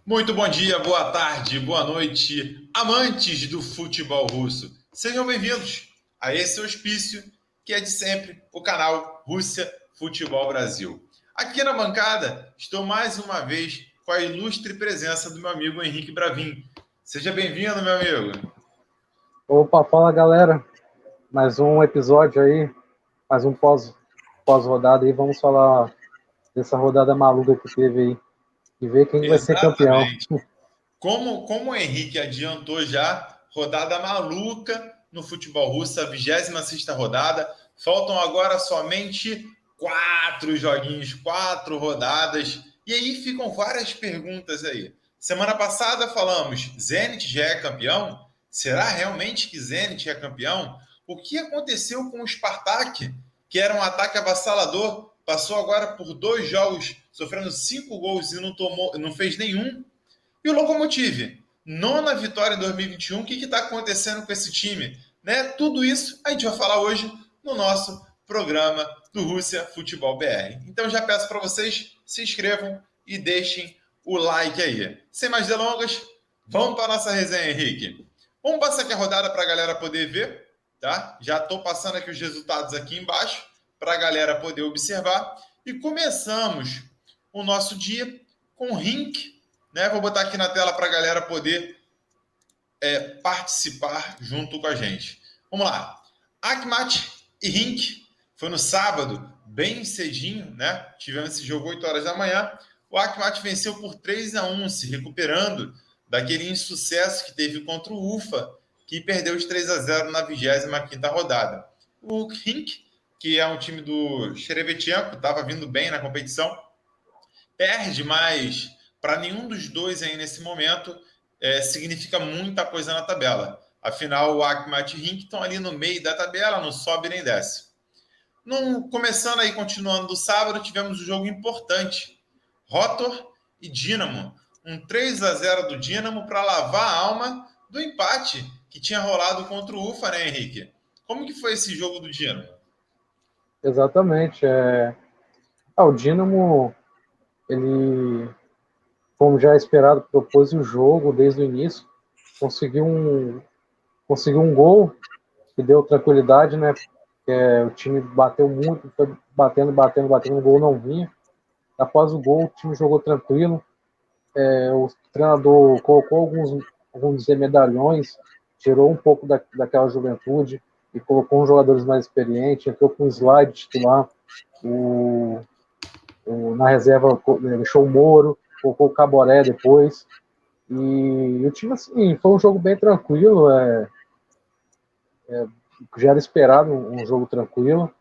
Muito bom dia, boa tarde, boa noite, amantes do futebol russo. Sejam bem-vindos a esse hospício que é de sempre, o canal Rússia Futebol Brasil. Aqui na bancada estou mais uma vez com a ilustre presença do meu amigo Henrique Bravin. Seja bem-vindo, meu amigo. Opa, fala galera, mais um episódio aí, mais um pós-rodada aí, vamos falar dessa rodada maluca que teve aí e ver quem vai ser campeão. Exatamente. Como o Henrique adiantou já, rodada maluca no futebol russo, a 26ª rodada. Faltam agora somente 4 joguinhos, 4 rodadas. E aí ficam várias perguntas aí. Semana passada falamos, Zenit já é campeão? Será realmente que Zenit é campeão? O que aconteceu com o Spartak, que era um ataque avassalador, passou agora por 2 jogos, sofrendo 5 gols e não fez nenhum? E o Lokomotiv, nona vitória em 2021, o que está acontecendo com esse time? Né? Tudo isso a gente vai falar hoje no nosso programa do Rússia Futebol BR. Então já peço para vocês se inscrevam e deixem o like aí. Sem mais delongas, vamos para a nossa resenha, Henrique. Vamos passar aqui a rodada para a galera poder ver, tá? Já estou passando aqui os resultados aqui embaixo para a galera poder observar. E começamos o nosso dia com Rink, né? Vou botar aqui na tela para a galera poder participar junto com a gente. Vamos lá. Akhmat e Rink foi no sábado, bem cedinho, né? Tivemos esse jogo 8 horas da manhã. O Akhmat venceu por 3-1, se recuperando daquele insucesso que teve contra o Ufa, que perdeu os 3-0 na 25ª rodada. O Rink, que é um time do Sheremetyenko, estava vindo bem na competição, perde, mas para nenhum dos dois aí nesse momento significa muita coisa na tabela. Afinal, o Akhmat e o Rink estão ali no meio da tabela, não sobe nem desce. Começando aí, continuando do sábado, tivemos um jogo importante. Rotor e Dynamo. Um 3-0 do Dynamo para lavar a alma do empate que tinha rolado contra o Ufa, né, Henrique? Como que foi esse jogo do Dynamo? Exatamente. O Dynamo, ele, como já esperado, propôs o jogo desde o início, conseguiu um gol que deu tranquilidade, né? O time bateu muito, foi batendo, o gol não vinha. Após o gol, o time jogou tranquilo. O treinador colocou alguns medalhões, tirou um pouco daquela juventude e colocou uns jogadores mais experientes, entrou com o slide titular, na reserva deixou o Moro, colocou o Caboré depois, e o time, assim, foi um jogo bem tranquilo, já era esperado um jogo tranquilo,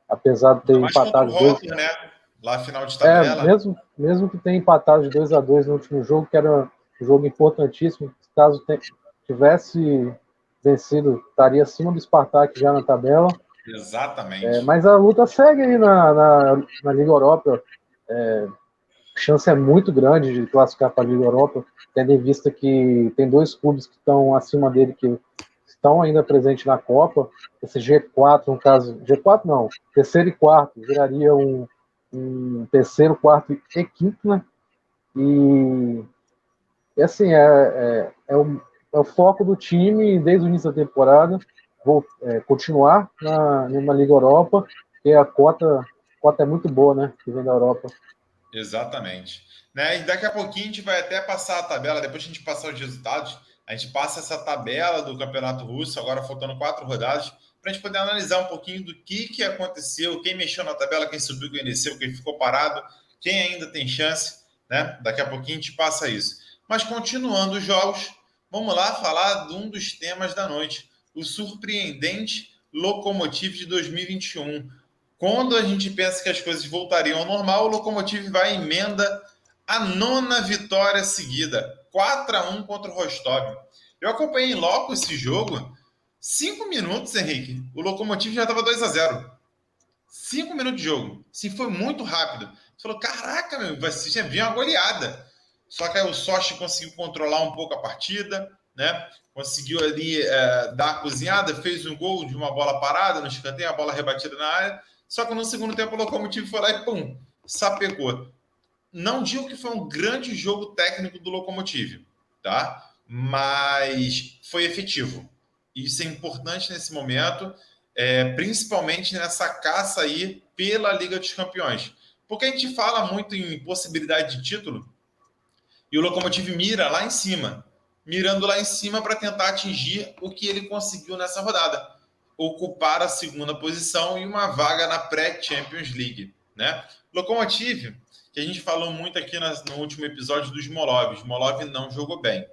apesar de ter Ainda mais contra o empatado dois. Rotor, né? Lá final de tabela. Mesmo que tenha empatado de 2-2 no último jogo, que era um jogo importantíssimo, caso tivesse vencido, estaria acima do Spartak já na tabela. Exatamente. Mas a luta segue aí na Liga Europa. A chance é muito grande de classificar para a Liga Europa, tendo em vista que tem 2 clubes que estão acima dele, que estão ainda presentes na Copa. Esse G4, no caso, G4 não, terceiro e quarto, viraria um terceiro, quarto e quinto, né? E assim, é o foco do time desde o início da temporada, continuar numa Liga Europa, porque a cota é muito boa, né? Que vem da Europa. Exatamente. Né? E daqui a pouquinho a gente vai até passar a tabela, depois que a gente passar os resultados, a gente passa essa tabela do Campeonato Russo, agora faltando 4 rodadas, para a gente poder analisar um pouquinho do que aconteceu, quem mexeu na tabela, quem subiu, quem desceu, quem ficou parado, quem ainda tem chance, né? Daqui a pouquinho a gente passa isso. Mas continuando os jogos, vamos lá falar de um dos temas da noite, o surpreendente Lokomotiv de 2021. Quando a gente pensa que as coisas voltariam ao normal, o Lokomotiv vai e emenda a nona vitória seguida, 4-1 contra o Rostov. Eu acompanhei em loco esse jogo, 5 minutos, Henrique, o Lokomotiv já estava 2-0. 5 minutos de jogo. Sim, foi muito rápido. Você falou, caraca, meu, vai vir uma goleada. Só que aí o Sochi conseguiu controlar um pouco a partida, né? Conseguiu ali dar a cozinhada, fez um gol de uma bola parada no escanteio, a bola rebatida na área. Só que no segundo tempo o Lokomotiv foi lá e pum, sapecou. não digo que foi um grande jogo técnico do Lokomotiv, tá? Mas foi efetivo. Isso é importante nesse momento, principalmente nessa caça aí pela Liga dos Campeões. Porque a gente fala muito em possibilidade de título e o Lokomotiv mira lá em cima, mirando lá em cima para tentar atingir o que ele conseguiu nessa rodada, ocupar a segunda posição e uma vaga na pré-Champions League, né? Lokomotiv, que a gente falou muito aqui no último episódio do Smolov. O Smolov não jogou bem.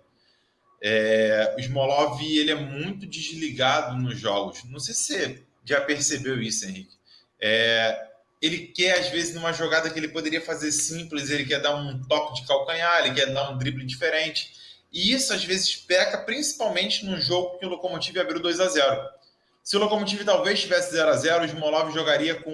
O Smolov, ele é muito desligado nos jogos. Não sei se você já percebeu isso, Henrique. Ele quer, às vezes, numa jogada que ele poderia fazer simples, ele quer dar um toque de calcanhar, ele quer dar um drible diferente. E isso, às vezes, peca, principalmente num jogo que o Lokomotiv abriu 2-0. Se o Lokomotiv talvez tivesse 0-0, o Smolov jogaria com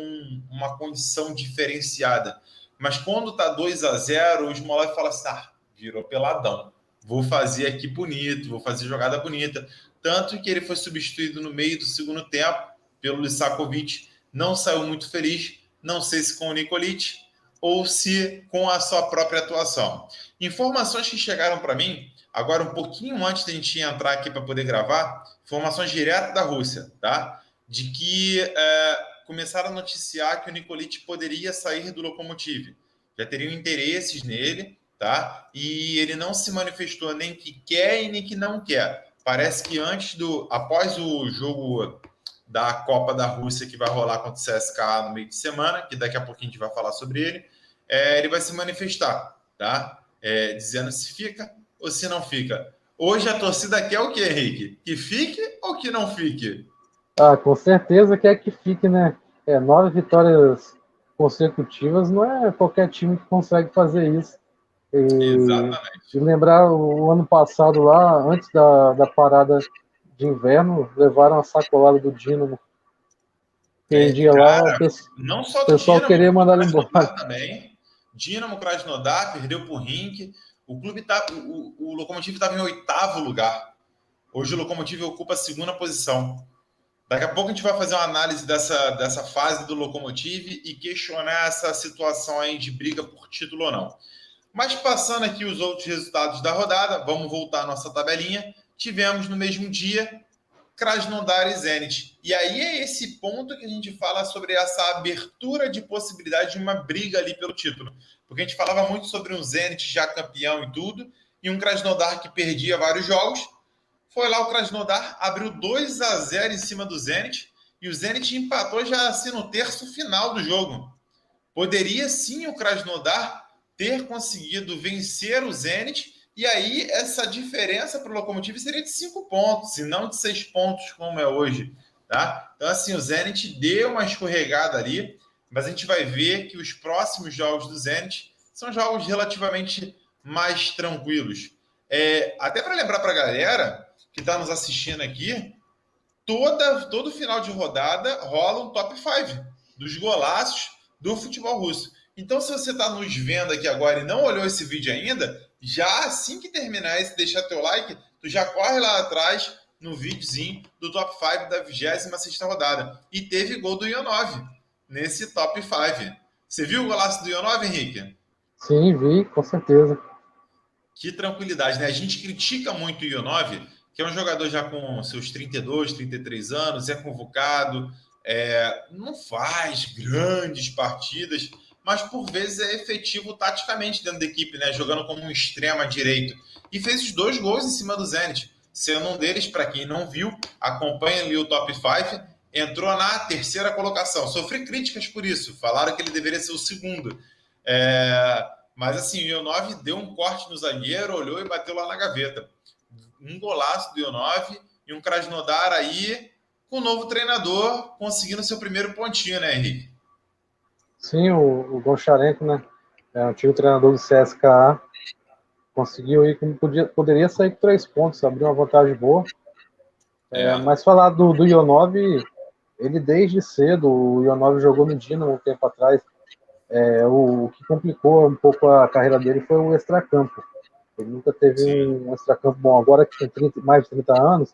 uma condição diferenciada. Mas quando tá 2-0, o Smolov fala assim, virou peladão. Vou fazer aqui bonito, vou fazer jogada bonita. Tanto que ele foi substituído no meio do segundo tempo pelo Lisakovic. Não saiu muito feliz, não sei se com o Nikolic ou se com a sua própria atuação. Informações que chegaram para mim, agora um pouquinho antes de a gente entrar aqui para poder gravar, informações direto da Rússia, tá? De que começaram a noticiar que o Nikolic poderia sair do Lokomotiv. Já teriam interesses nele, tá? E ele não se manifestou nem que quer e nem que não quer. Parece que após o jogo da Copa da Rússia que vai rolar contra o CSKA no meio de semana, que daqui a pouquinho a gente vai falar sobre ele, ele vai se manifestar, tá? Dizendo se fica ou se não fica. Hoje a torcida quer o quê, Henrique? Que fique ou que não fique? Com certeza quer que fique, né? 9 vitórias consecutivas, não é qualquer time que consegue fazer isso. Exatamente. E lembrar o ano passado lá, antes da parada de inverno, levaram a sacolada do Dinamo. Tem dia lá, o não só do pessoal Dinamo, queria mandar ele embora. Também. Dinamo Krasnodar perdeu para o Rink. O clube o Lokomotiv estava em 8º lugar. Hoje o Lokomotiv ocupa a 2ª posição. Daqui a pouco a gente vai fazer uma análise dessa fase do Lokomotiv e questionar essa situação aí de briga por título ou não. Mas passando aqui os outros resultados da rodada, vamos voltar à nossa tabelinha. Tivemos no mesmo dia Krasnodar e Zenit. E aí é esse ponto que a gente fala sobre essa abertura de possibilidade de uma briga ali pelo título. Porque a gente falava muito sobre um Zenit já campeão e tudo, e um Krasnodar que perdia vários jogos. Foi lá o Krasnodar, abriu 2-0 em cima do Zenit, e o Zenit empatou já assim no terço final do jogo. Poderia sim o Krasnodar ter conseguido vencer o Zenit, e aí essa diferença para o Lokomotiv seria de 5 pontos, e não de 6 pontos como é hoje. Tá? Então, assim, o Zenit deu uma escorregada ali, mas a gente vai ver que os próximos jogos do Zenit são jogos relativamente mais tranquilos. Até para lembrar para a galera que está nos assistindo aqui, todo final de rodada rola um top 5 dos golaços do futebol russo. Então, se você está nos vendo aqui agora e não olhou esse vídeo ainda, já assim que terminar esse, deixar teu like, tu já corre lá atrás no videozinho do top 5 da 26ª rodada. E teve gol do Ionov nesse top 5. Você viu o golaço do Ionov, Henrique? Sim, vi, com certeza. Que tranquilidade, né? A gente critica muito o Ionov, que é um jogador já com seus 32, 33 anos, é convocado, não faz grandes partidas, mas por vezes é efetivo taticamente dentro da equipe, né? Jogando como um extrema direito. E fez os 2 gols em cima do Zenit. Sendo um deles, para quem não viu, acompanha ali o top 5, entrou na 3ª colocação. Sofri críticas por isso, falaram que ele deveria ser o 2º. Mas assim, o Ionov deu um corte no zagueiro, olhou e bateu lá na gaveta. Um golaço do Ionov e um Krasnodar aí com o novo treinador conseguindo seu primeiro pontinho, né, Henrique? Sim, o Goncharenko, né? Antigo treinador do CSKA, conseguiu ir como poderia sair com 3 pontos, abriu uma vantagem boa. Mas falar do Ionov, ele desde cedo, o Ionov jogou no Dinamo um tempo atrás. O que complicou um pouco a carreira dele foi o extracampo. Ele nunca teve um extracampo bom. Agora que tem mais de 30 anos,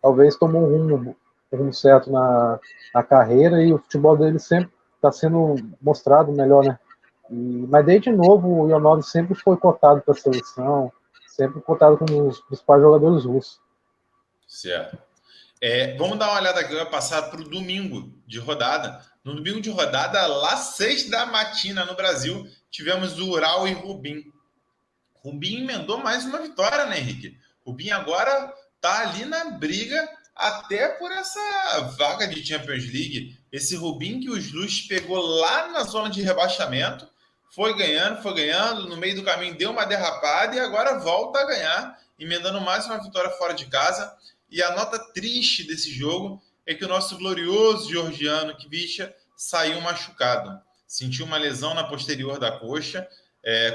talvez tomou um rumo certo na carreira, e o futebol dele sempre está sendo mostrado melhor, né? Mas desde novo o Ionov sempre foi cotado para a seleção, sempre cotado como um dos principais jogadores russos. Certo. Vamos dar uma olhada aqui, vai passar para o domingo de rodada. No domingo de rodada, lá 6 da matina no Brasil, tivemos o Ural e Rubin. Rubin emendou mais uma vitória, né, Henrique? Rubin agora tá ali na briga até por essa vaga de Champions League. Esse Rubin que o Luz pegou lá na zona de rebaixamento, foi ganhando, no meio do caminho deu uma derrapada e agora volta a ganhar, emendando mais uma vitória fora de casa. E a nota triste desse jogo é que o nosso glorioso Georgiano Kvicha saiu machucado. Sentiu uma lesão na posterior da coxa,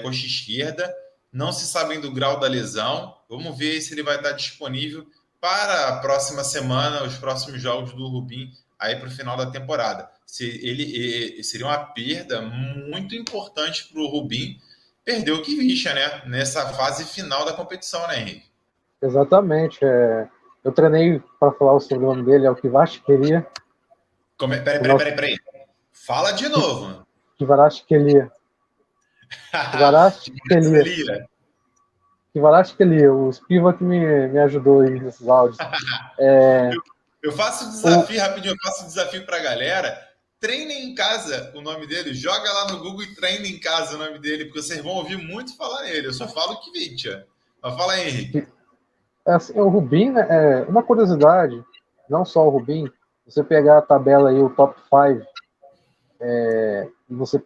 coxa esquerda. Não se sabe do grau da lesão. Vamos ver se ele vai estar disponível para a próxima semana, os próximos jogos do Rubin, aí para o final da temporada. Seria uma perda muito importante para o Rubin perder o Kvicha, né? Nessa fase final da competição, né, Henrique? Exatamente. Eu treinei para falar o sobrenome dele, é o Kvaratskhelia. Peraí. Fala de novo. Kvaratskhelia. Kvaratskhelia, o Spiva que me ajudou aí nesses áudios. Eu faço um desafio rapidinho, eu faço um desafio para a galera. Treinem em casa o nome dele, joga lá no Google e treine em casa o nome dele, porque vocês vão ouvir muito falar nele. Eu só falo Kvicha. Mas fala aí, Henrique. Assim, o Rubin, né, uma curiosidade, não só o Rubin, você pegar a tabela aí, o top 5, e você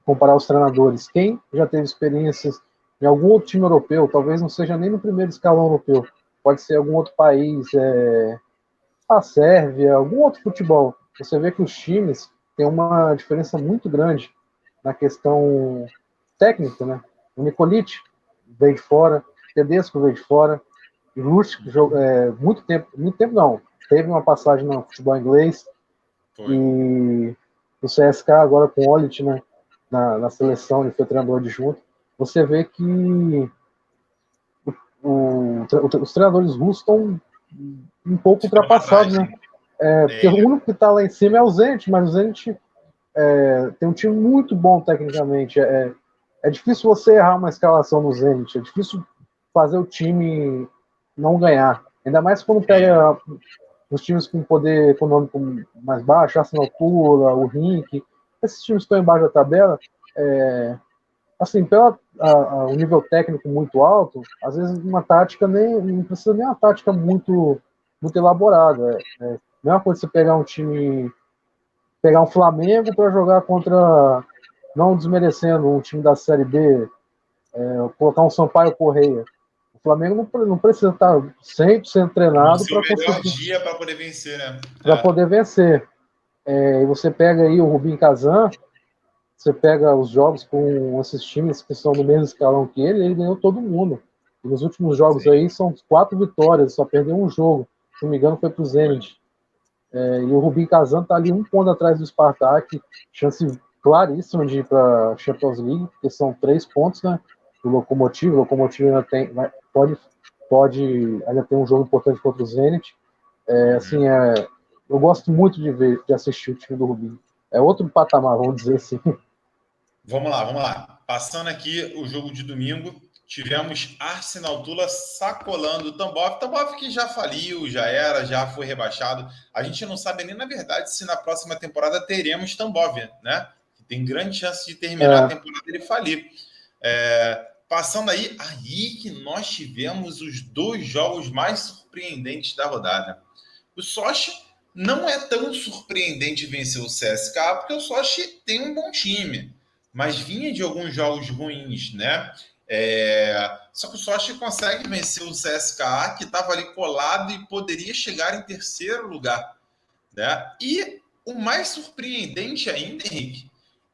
comparar os treinadores, quem já teve experiências em algum outro time europeu, talvez não seja nem no primeiro escalão europeu, pode ser algum outro país, a Sérvia, algum outro futebol. Você vê que os times têm uma diferença muito grande na questão técnica, né? O Nikolic veio de fora, o Tedesco veio de fora, o Lúcio, muito tempo não, teve uma passagem no futebol inglês. Foi. E o CSK agora com o Olit, né, na seleção, ele foi treinador adjunto. Você vê que os treinadores russos estão um pouco ultrapassados, né? Porque o único que está lá em cima é o Zenit, mas o Zenit tem um time muito bom tecnicamente. É difícil você errar uma escalação no Zenit, é difícil fazer o time não ganhar. Ainda mais quando pega os times com poder econômico mais baixo, Arsenal Pula, o Rink, esses times que estão embaixo da tabela, assim, pelo o nível técnico muito alto, às vezes uma tática não precisa nem uma tática muito elaborada. Não é coisa você pegar um time, pegar um Flamengo para jogar contra, não desmerecendo um time da Série B, colocar um Sampaio Correia. O Flamengo não precisa estar 100% treinado para conseguir dia para poder vencer, né? Para poder vencer. E você pega aí o Rubin Kazan, você pega os jogos com esses times que são no mesmo escalão que ele ganhou todo mundo. E nos últimos jogos aí são 4 vitórias, só perdeu um jogo. Se não me engano, foi para o Zenit. E o Rubin Kazan está ali um ponto atrás do Spartak, chance claríssima de ir para a Champions League, porque são 3 pontos, né? Do Lokomotiv. O Lokomotiv ainda pode ainda ter um jogo importante contra o Zenit. Assim, eu gosto muito de assistir o time do Rubin. É outro patamar, vamos dizer assim. Vamos lá. Passando aqui o jogo de domingo, tivemos Arsenal Tula sacolando o Tambov. Tambov que já faliu, já foi rebaixado. A gente não sabe nem, na verdade, se na próxima temporada teremos Tambov, né? Tem grande chance de terminar a temporada e ele falir. Passando aí que nós tivemos os 2 jogos mais surpreendentes da rodada. O Sochi não é tão surpreendente vencer o CSKA, porque o Sochi tem um bom time, mas vinha de alguns jogos ruins, né? Só que o Sochi consegue vencer o CSKA, que estava ali colado e poderia chegar em 3º lugar, né? E o mais surpreendente ainda, Henrique,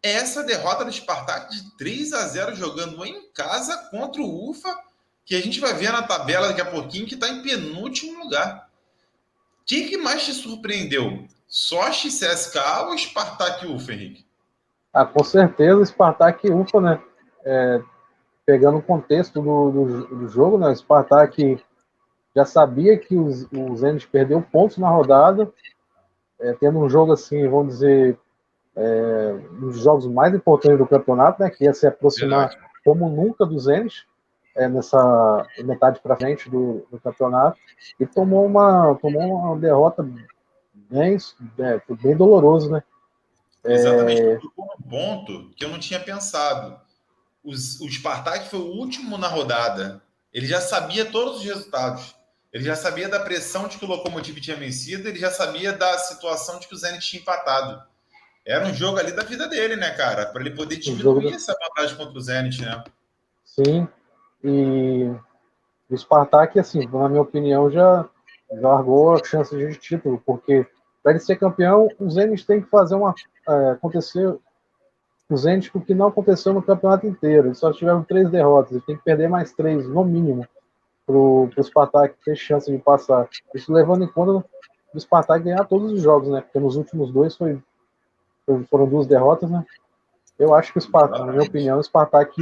é essa derrota do Spartak de 3-0 jogando em casa contra o Ufa, que a gente vai ver na tabela daqui a pouquinho, que está em penúltimo lugar. O que mais te surpreendeu? Sochi, CSKA ou Spartak Ufa, Henrique? Com certeza o Spartak Ufa, né? Pegando o contexto do jogo, né? O Spartak já sabia que o Zenit perdeu pontos na rodada, tendo um jogo assim, vamos dizer, um dos jogos mais importantes do campeonato, né, que ia se aproximar Verdade. como nunca do Zenit, nessa metade para frente do campeonato, e tomou uma derrota bem doloroso, né? Exatamente. Tu tocou num ponto que eu não tinha pensado. O Spartak foi o último na rodada. Ele já sabia todos os resultados. Ele já sabia da pressão de que o Lokomotiv tinha vencido, ele já sabia da situação de que o Zenit tinha empatado. Era um jogo ali da vida dele, né, cara? Para ele poder diminuir essa vantagem contra o Zenit, né? Sim, e o Spartak, assim, na minha opinião, já largou a chance de título, porque para ele ser campeão, o Zenit tem que fazer acontecer o Zenit o que não aconteceu no campeonato inteiro. Eles só tiveram 3 derrotas, ele tem que perder mais 3, no mínimo, para o Spartak ter chance de passar. Isso levando em conta o Spartak ganhar todos os jogos, né? Porque nos últimos 2 foram 2 derrotas, né? Eu acho que o Spartak, na minha opinião, o Spartak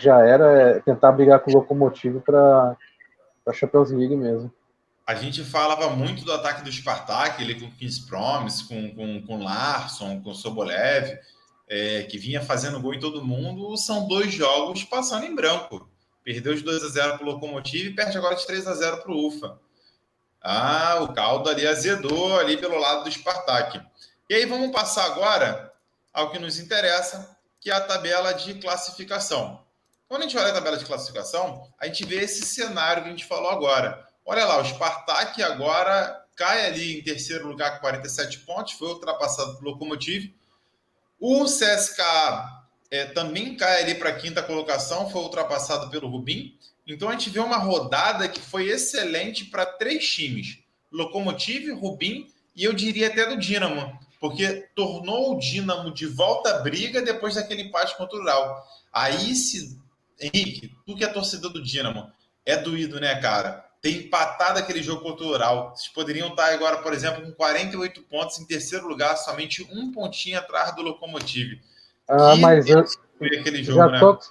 já era tentar brigar com o Lokomotiv para a Champions League mesmo. A gente falava muito do ataque do Spartak, ele com Kings Promise, com Larsson, com Sobolev, que vinha fazendo gol em todo mundo. São 2 jogos passando em branco. Perdeu de 2-0 para o Lokomotiv e perde agora de 3-0 para o UFA. O caldo ali azedou ali pelo lado do Spartak. E aí vamos passar agora ao que nos interessa, que é a tabela de classificação. Quando a gente olha a tabela de classificação, a gente vê esse cenário que a gente falou agora. Olha lá, o Spartak agora cai ali em terceiro lugar com 47 pontos, foi ultrapassado pelo Lokomotiv. O CSKA também cai ali para a 5ª colocação, foi ultrapassado pelo Rubin. Então a gente vê uma rodada que foi excelente para 3 times: Lokomotiv, Rubin e eu diria até do Dynamo, porque tornou o Dynamo de volta à briga depois daquele empate contra o Ural. Aí, Henrique, tu que é torcedor do Dynamo, é doído, né, cara? Ter empatado aquele jogo contra o Ural. Vocês poderiam estar agora, por exemplo, com 48 pontos em terceiro lugar, somente 1 pontinho atrás do Lokomotiv. Mas eu jogo,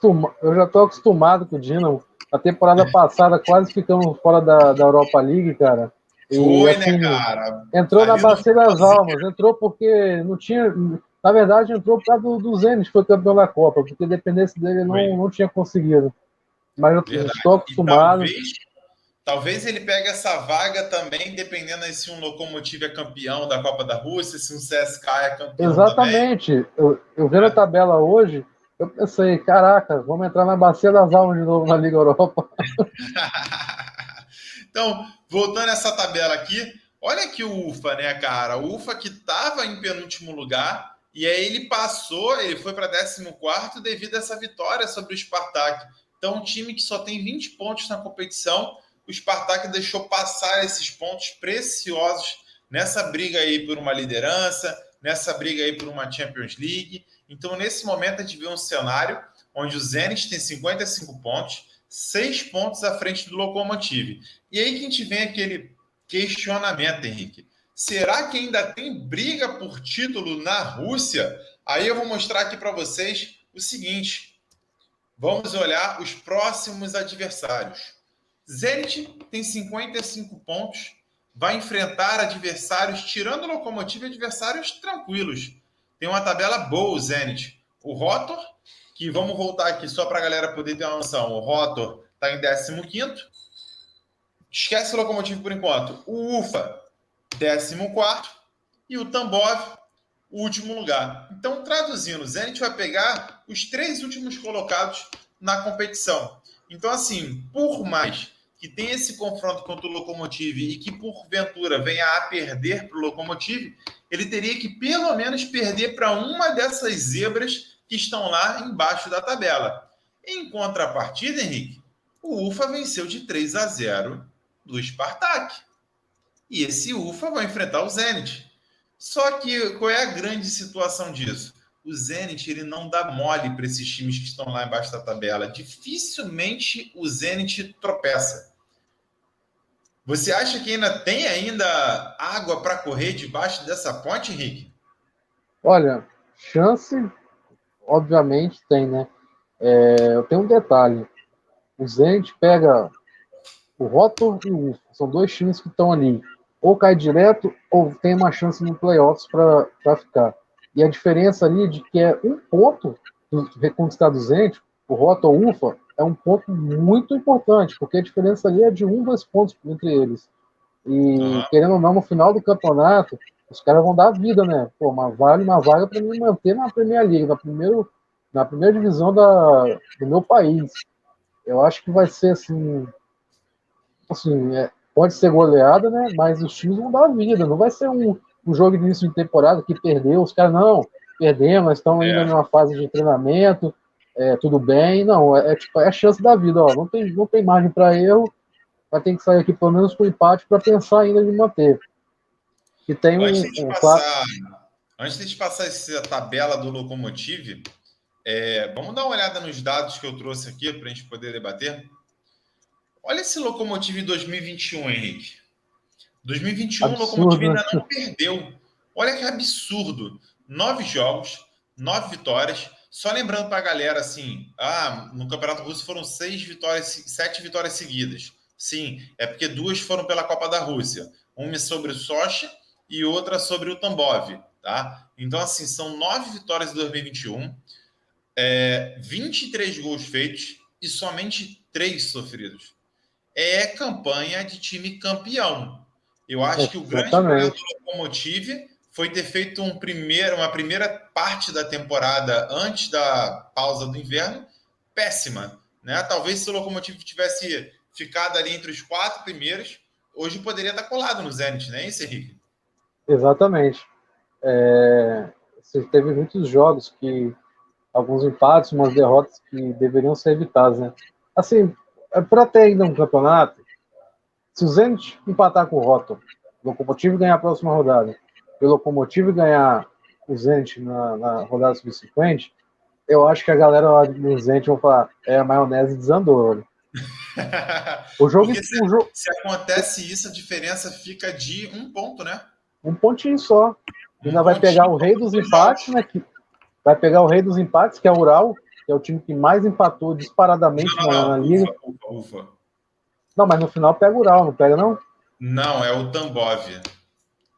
já tô acostumado com o Dynamo. A temporada passada quase ficamos fora da Europa League, cara. E, foi, assim, né, cara? Entrou na Bacia das Almas, entrou porque não tinha. Na verdade, entrou por causa do Zenit, foi campeão da Copa, porque dependesse dele não tinha conseguido. Mas eu estou acostumado. Talvez ele pegue essa vaga também, dependendo se um Lokomotiv é campeão da Copa da Rússia, se um CSKA é campeão. Exatamente. Também. Eu vendo a tabela hoje, eu pensei, caraca, vamos entrar na Bacia das Almas de novo na Liga Europa. Então, voltando a essa tabela aqui, olha aqui o UFA, né, cara? O UFA que estava em penúltimo lugar, e aí ele passou, ele foi para 14º devido a essa vitória sobre o Spartak. Então, um time que só tem 20 pontos na competição, o Spartak deixou passar esses pontos preciosos nessa briga aí por uma liderança, nessa briga aí por uma Champions League. Então, nesse momento, a gente vê um cenário onde o Zenit tem 55 pontos, 6 pontos à frente do Lokomotiv. E aí que a gente vem aquele questionamento, Henrique. Será que ainda tem briga por título na Rússia? Aí eu vou mostrar aqui para vocês o seguinte. Vamos olhar os próximos adversários. Zenit tem 55 pontos, vai enfrentar adversários, tirando o Lokomotiv, adversários tranquilos. Tem uma tabela boa o Zenit. O Rotor, que vamos voltar aqui só para a galera poder ter uma noção. O Rotor está em 15º. Esquece o Lokomotiv por enquanto. O UFA, 14º. E o Tambov, o último lugar. Então, traduzindo, o Zenit vai pegar os 3 últimos colocados na competição. Então, assim, por mais que tenha esse confronto contra o Lokomotiv e que, porventura, venha a perder para o Lokomotiv, ele teria que, pelo menos, perder para uma dessas zebras que estão lá embaixo da tabela. Em contrapartida, Henrique, o UFA venceu de 3-0 do Spartak. E esse UFA vai enfrentar o Zenit. Só que qual é a grande situação disso? O Zenit ele não dá mole para esses times que estão lá embaixo da tabela. Dificilmente o Zenit tropeça. Você acha que ainda tem água para correr debaixo dessa ponte, Henrique? Olha, chance, obviamente tem, né? Eu tenho um detalhe. O Zenit pega o Rotor e o UFA. São 2 times que estão ali. ou cai direto ou tem uma chance no playoffs para ficar. E a diferença ali de que é um ponto quando está 200, o Rota ou UFA, é um ponto muito importante, porque a diferença ali é de 2 pontos entre eles. E, querendo ou não, no final do campeonato, os caras vão dar vida, né? Pô, vale uma vaga para me manter na Premier League, na primeira divisão do meu país. Eu acho que vai ser assim, pode ser goleada, né? Mas os times vão dar vida. Não vai ser um jogo de início de temporada que perdeu. Os caras, não, perdemos, estão ainda numa fase de treinamento, tudo bem. Não, tipo, é a chance da vida. Ó, não tem margem para erro. Vai ter que sair aqui pelo menos com empate para pensar ainda de manter. E tem antes de passar essa tabela do Lokomotiv, vamos dar uma olhada nos dados que eu trouxe aqui para a gente poder debater. Olha esse Lokomotiv em 2021, Henrique. 2021, absurdo, o Lokomotiv ainda não perdeu. Olha que absurdo. 9 jogos, 9 vitórias. Só lembrando para a galera, assim, no Campeonato Russo foram 7 vitórias seguidas. Sim, é porque 2 foram pela Copa da Rússia. Uma sobre o Sochi e outra sobre o Tambov, tá? Então, assim, são 9 vitórias em 2021, 23 gols feitos e somente 3 sofridos. É campanha de time campeão. Eu acho que o grande problema do Lokomotiv foi ter feito uma primeira parte da temporada antes da pausa do inverno péssima, né? Talvez se o Lokomotiv tivesse ficado ali entre os 4 primeiros, hoje poderia estar colado no Zenit, né, isso, Henrique? Exatamente. Você teve muitos jogos alguns empates, umas derrotas que deveriam ser evitadas, né? Assim, para ter ainda um campeonato, se o Zenit empatar com o Rotor, o Lokomotiv ganhar a próxima rodada, e o Lokomotiv ganhar o Zenit na rodada subsequente, eu acho que a galera lá do Zenit vão falar, a maionese desandou. Né? Se acontece isso, a diferença fica de 1 ponto, né? Um pontinho só. Ainda vai pegar o rei dos empates, né? Vai pegar o rei dos empates, que é o Ural, que é o time que mais empatou disparadamente na liga. Ufa. Não, mas no final pega o Ural, não pega, não? Não, é o Tambov.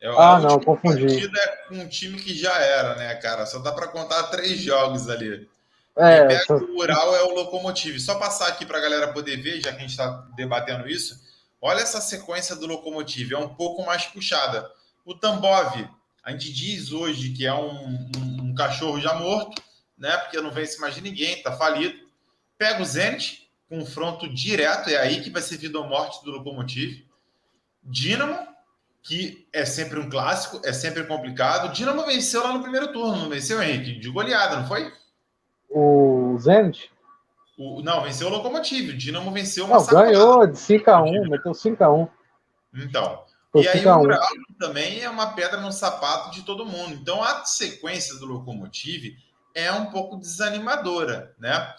Não, confundi. Partida é com um time que já era, né, cara? Só dá para contar 3 jogos ali. Quem pega o Ural é o Lokomotiv. Só passar aqui para a galera poder ver, já que a gente está debatendo isso. Olha essa sequência do Lokomotiv, é um pouco mais puxada. O Tambov, a gente diz hoje que é um cachorro já morto, né? Porque não vence mais de ninguém, tá falido. Pega o Zenit, confronto direto, é aí que vai ser vida ou morte do Lokomotiv. Dynamo, que é sempre um clássico, é sempre complicado. O Dynamo venceu lá no primeiro turno, não venceu, Henrique? De goleada, não foi? O Zenit? Não, venceu o Lokomotiv. O Dynamo venceu uma sacolada. Ganhou de 5-1, meteu 5-1. Então. E aí o Ural também é uma pedra no sapato de todo mundo. Então a sequência do Lokomotiv é um pouco desanimadora, né?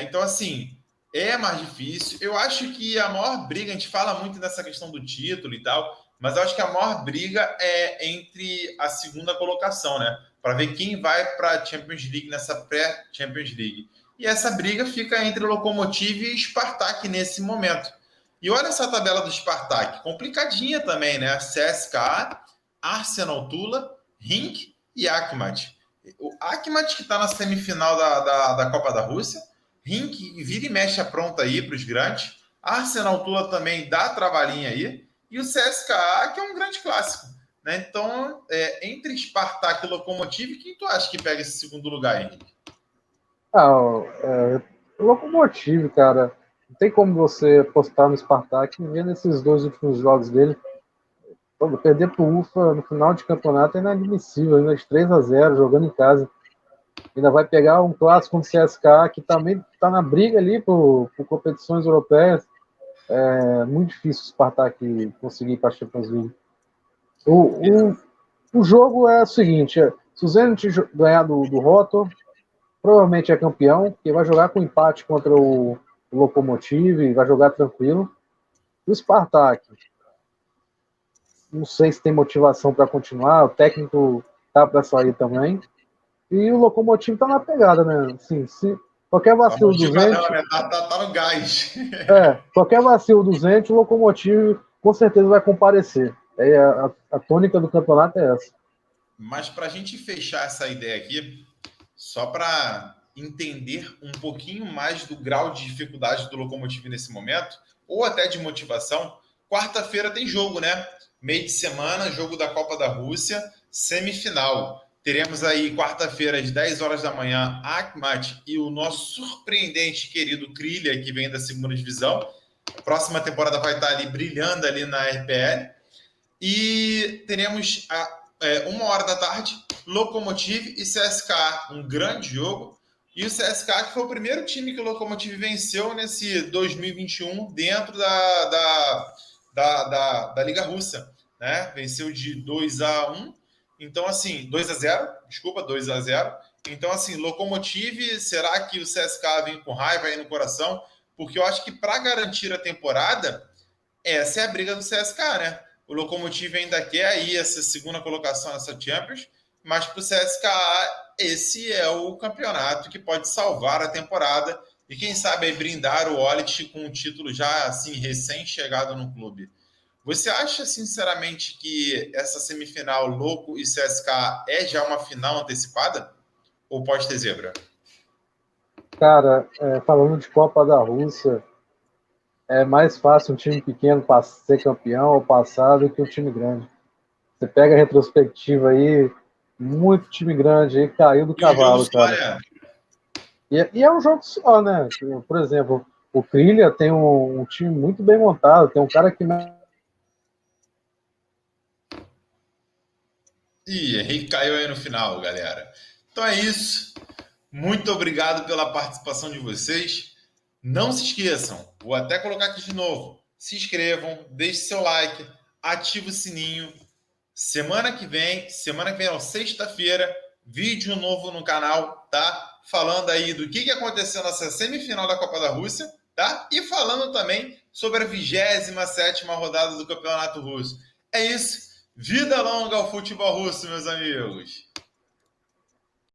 Então, assim, é mais difícil. Eu acho que a maior briga, a gente fala muito dessa questão do título e tal, mas eu acho que a maior briga é entre a segunda colocação, né? Para ver quem vai para a Champions League nessa pré-Champions League. E essa briga fica entre o Lokomotiv e o Spartak nesse momento. E olha essa tabela do Spartak, complicadinha também, né? CSKA, Arsenal Tula, Rink e Akhmat. O Akhmat que está na semifinal da Copa da Rússia, Rink vira e mexe pronta aí para os grandes, Arsenal Tula também dá trabalhinho aí, e o CSKA, que é um grande clássico. Né? Então, entre Spartak e Lokomotiv, quem tu acha que pega esse segundo lugar, Henrique? O Lokomotiv, cara, não tem como você apostar no Spartak e ver nesses 2 últimos jogos dele. Perder pro UFA no final de campeonato é inadmissível, ainda de 3-0, jogando em casa. Ainda vai pegar um clássico contra o CSKA, que também está na briga ali por competições europeias. É muito difícil o Spartak conseguir ir para a Champions League. O jogo é o seguinte: se o Zenit ganhar do Rotor, provavelmente é campeão, porque vai jogar com empate contra o Lokomotiv, vai jogar tranquilo. O Spartak, não sei se tem motivação para continuar, o técnico tá para sair também. E o Lokomotiv tá na pegada, né? Assim, se qualquer vacilo do Zenit... Né? Tá no gás. Qualquer vacilo do Zenit, o Lokomotiv com certeza vai comparecer. A tônica do campeonato é essa. Mas para a gente fechar essa ideia aqui, só para entender um pouquinho mais do grau de dificuldade do Lokomotiv nesse momento, ou até de motivação, quarta-feira tem jogo, né? Meio de semana, jogo da Copa da Rússia, semifinal. Teremos aí quarta-feira, às 10 horas da manhã, Akhmat e o nosso surpreendente querido Krylia, que vem da segunda divisão. A próxima temporada vai estar ali brilhando ali na RPL. E teremos 1 hora da tarde, Lokomotiv e CSKA, um grande jogo. E o CSKA, que foi o primeiro time que o Lokomotiv venceu nesse 2021 dentro da Liga Russa, né? Venceu de 2-1. Então, assim, 2-0, desculpa, 2-0. Então, assim, Lokomotiv, será que o CSKA vem com raiva aí no coração? Porque eu acho que para garantir a temporada, essa é a briga do CSKA, né? O Lokomotiv ainda quer aí essa segunda colocação nessa Champions, mas para o CSKA esse é o campeonato que pode salvar a temporada e quem sabe aí brindar o Olit com um título já assim recém-chegado no clube. Você acha sinceramente que essa semifinal Loco e CSKA é já uma final antecipada? Ou pode ter zebra? Cara, falando de Copa da Rússia, é mais fácil um time pequeno ser campeão ou passar do que um time grande. Você pega a retrospectiva aí, muito time grande aí caiu do E um jogo cavalo, só, cara. né? E é um jogo só, né? Por exemplo, o Krylia tem um time muito bem montado, tem um cara que. Ih, Henrique caiu aí no final, galera. Então é isso. Muito obrigado pela participação de vocês. Não se esqueçam, vou até colocar aqui de novo. Se inscrevam, deixe seu like, ative o sininho. Semana que vem, não, sexta-feira, vídeo novo no canal, tá? Falando aí do que aconteceu nessa semifinal da Copa da Rússia, tá? E falando também sobre a 27ª rodada do Campeonato Russo. É isso. Vida longa ao futebol russo, meus amigos.